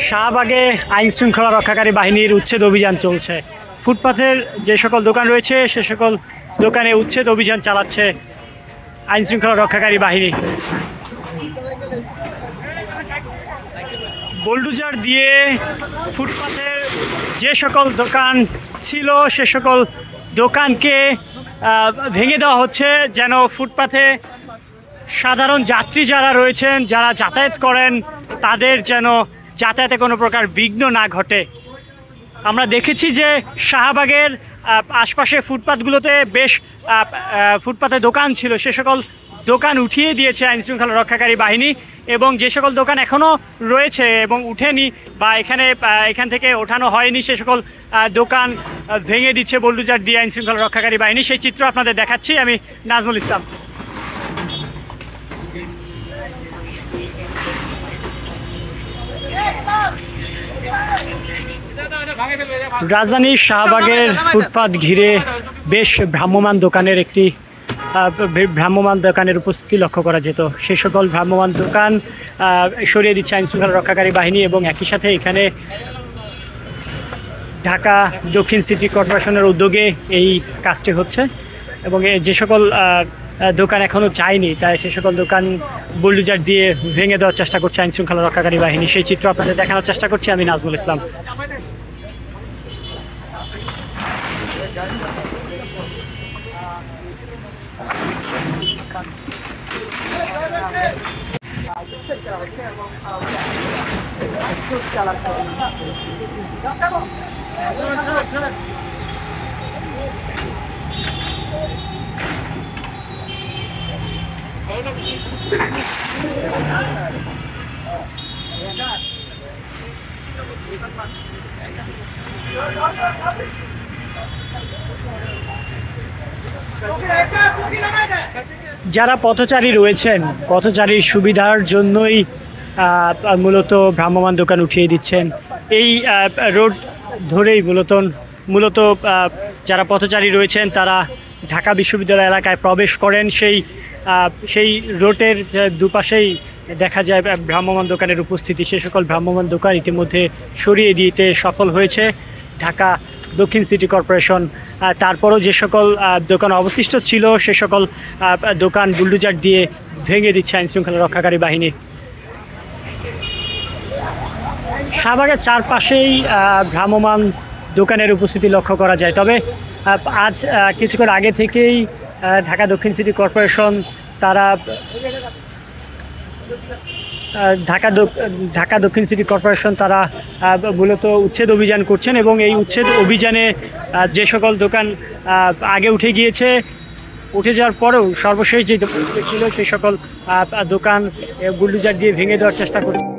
শাহবাগে আইন শৃঙ্খলা রক্ষাকারী বাহিনীর উচ্ছেদ অভিযান চলছে। ফুটপাথের যে সকল দোকান রয়েছে সে সকল দোকানে উচ্ছেদ অভিযান চালাচ্ছে আইন শৃঙ্খলা রক্ষাকারী বাহিনী। বুলডোজার দিয়ে ফুটপাথের যে সকল দোকান ছিল সে সকল দোকানকে ভেঙে দেওয়া হচ্ছে, যেন ফুটপাথে সাধারণ যাত্রী যারা রয়েছেন, যারা যাতায়াত করেন, তাদের যেন যাতায়াতে কোনো প্রকার বিঘ্ন না ঘটে। আমরা দেখেছি যে শাহবাগের আশপাশে ফুটপাথগুলোতে বেশ ফুটপাথে দোকান ছিল, সে সকল দোকান উঠিয়ে দিয়েছে আইন শৃঙ্খলা রক্ষাকারী বাহিনী, এবং যে সকল দোকান এখনও রয়েছে এবং উঠেনি বা এখান থেকে ওঠানো হয়নি সে সকল দোকান ভেঙে দিচ্ছে বুলডোজার দিয়ে আইন শৃঙ্খলা রক্ষাকারী বাহিনী। সেই চিত্র আপনাদের দেখাচ্ছি আমি, নাজমুল ইসলাম। রাজধানীর শাহবাগের ফুটপাত ঘিরে বেশ ভ্রাম্যমান দোকানের উপস্থিতি লক্ষ্য করা যেত। সেই সকল ভ্রাম্যমান দোকান সরিয়ে দিচ্ছে আইন শৃঙ্খলা রক্ষাকারী বাহিনী, এবং একই সাথে এখানে ঢাকা দক্ষিণ সিটি কর্পোরেশনের উদ্যোগে এই কাজটি হচ্ছে, এবং যে সকল দোকান এখনও চায়নি তাই সে সকল দোকান বুলডোজার দিয়ে ভেঙে দেওয়ার চেষ্টা করছে আইন শৃঙ্খলা রক্ষাকারী বাহিনী। সেই চিত্র আপনাদের দেখানোর চেষ্টা করছি আমি, নাজমুল ইসলাম। যারা পথচারী রয়েছেন, পথচারীর সুবিধার জন্যই মূলত ভ্রাম্যমান দোকান উঠিয়ে দিচ্ছেন। এই রোড ধরেই মূলত যারা পথচারী রয়েছেন তারা ঢাকা বিশ্ববিদ্যালয় এলাকায় প্রবেশ করেন। সেই রোডের দুপাশেই দেখা যায় ভ্রাম্যমান দোকানের উপস্থিতি। সে সকল ভ্রাম্যমান দোকান ইতিমধ্যে সরিয়ে দিতে সফল হয়েছে ঢাকা দক্ষিণ সিটি কর্পোরেশন। তারপরও যে সকল দোকান অবশিষ্ট ছিল সে সকল দোকান বুলডোজার দিয়ে ভেঙে দিচ্ছে আইন শৃঙ্খলা রক্ষাকারী বাহিনী। শাহবাগের চারপাশেই ভ্রাম্যমান দোকানের উপস্থিতি লক্ষ্য করা যায়। তবে আজ কিছুক্ষণ আগে থেকেই ঢাকা দক্ষিণ সিটি কর্পোরেশন তারা ঢাকা দক্ষিণ সিটি কর্পোরেশন তারা মূলত উচ্ছেদ অভিযান করছেন, এবং এই উচ্ছেদ অভিযানে যে সকল দোকান আগে উঠে যাওয়ার পরেও সর্বশেষ যে দোকানগুলো ছিল সেই সকল দোকান বুলডোজার দিয়ে ভেঙে দেওয়ার চেষ্টা করছে।